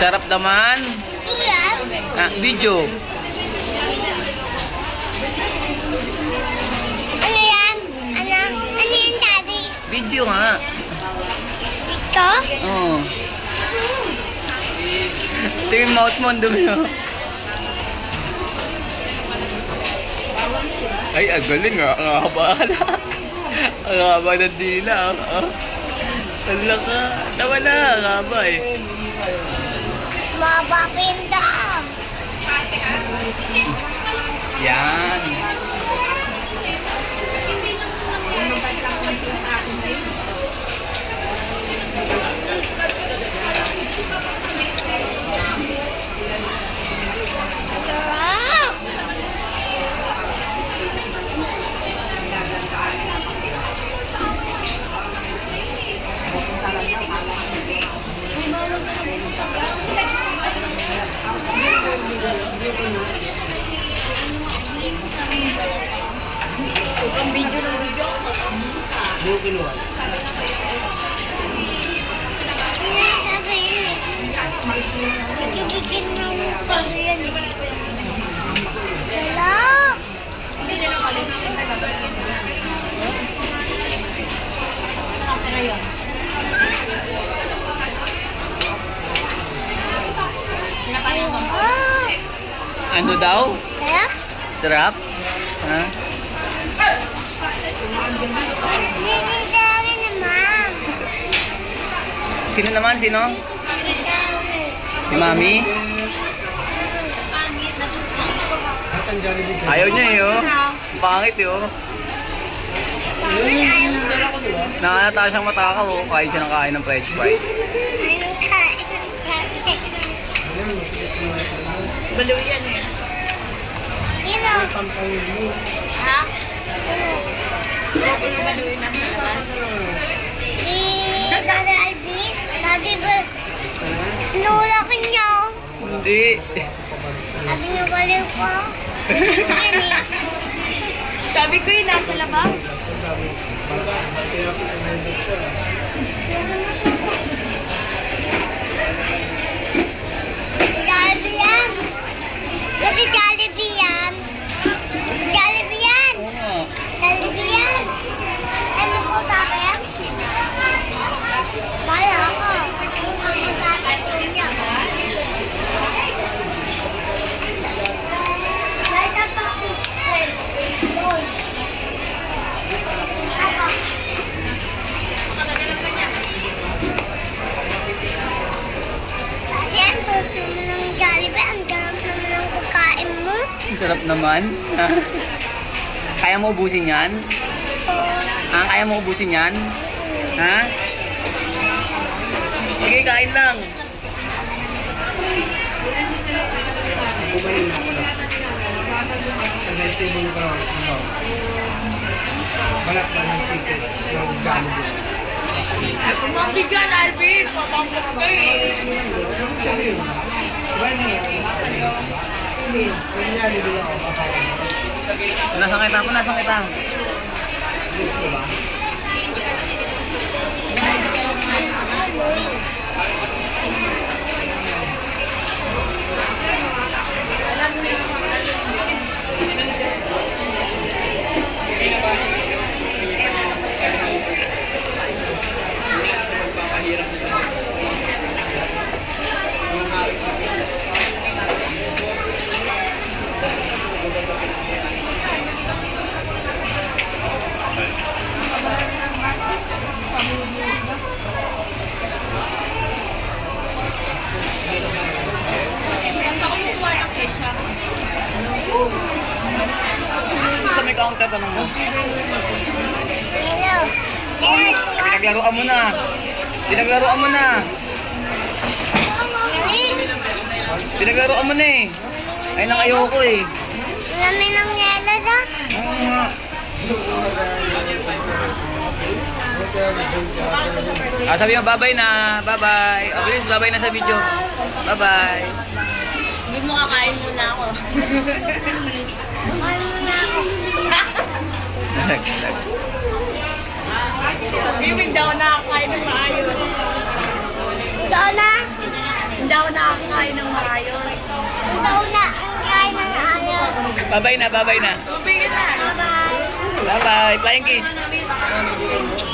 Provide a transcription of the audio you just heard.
Sarap naman. Ah, video. Ano yan? Ano? Ano yan, Daddy? Video nga. Ito? Oo. Ito yung mouth mo, ang dumi, oh. Ay, ang galing ah. Ang haba na. Ang haba ng dila. Oh. Ang laka. Tawa na. Ang haba eh. Mabapinda. Yan. Sarap. Nagigigil na yung pariyan. Sarap. Ano daw? Sarap? Sarap? Ha? Hindi dami na, Ma'am. Sino naman? Sino? Si Mami? Ayaw niya eh, oh. Pangit eh, oh. Nakakata siyang matakaw, oh. Kain siya ng kain ng french fries. Anong kain ng kain? Baliw yan eh. Sino? Ha? Sino? Ano baliw yung nasa labas? Si Daddy Alvin? Daddy Ber? Nulak niya. Hindi. Sabi niya baliw ko. Yan eh. Sabi ko yung nasa labas. Jollibee yan. Kasi Jollibee yan. Jollibee yan. Oo. Jollibee yan. Ay, mo ko sa akin? Bala ako. Mo ko sa akin ko niya. Bala pa ako. Oy. Ako. Dati, ang sarap naman ng Jollibee. Ang sarap naman ng pagkain mo. Ang sarap naman. Kaya mo ubusin yan? Ha? Kaya mo ubusin yan? Ha? Sige, kain lang. Balat na ng chicken ng Jollibee. Mabigyan, Alvin! Papangkot ka eh! Nasaan kita? Nasaan kita? Sa may counter, tanong mo. Hello. Hello. Pinaglaruan mo na. Pinaglaruan mo na. Galing. Pinaglaruan mo na eh. Ay, nang ayoko eh. Lami ng yelo na. Oo nga. Ah, sabi mo, bye-bye na. Bye-bye. Oh, bilis, bye-bye na sa video. Bye-bye. Hindi mo kakain muna ako. Ano na ako? Hindi daw na kakain ng maayos. Ito na. Hindi daw na ako. Bye-bye na, bye-bye na. Bumigyan na. Bye-bye. Flying kiss.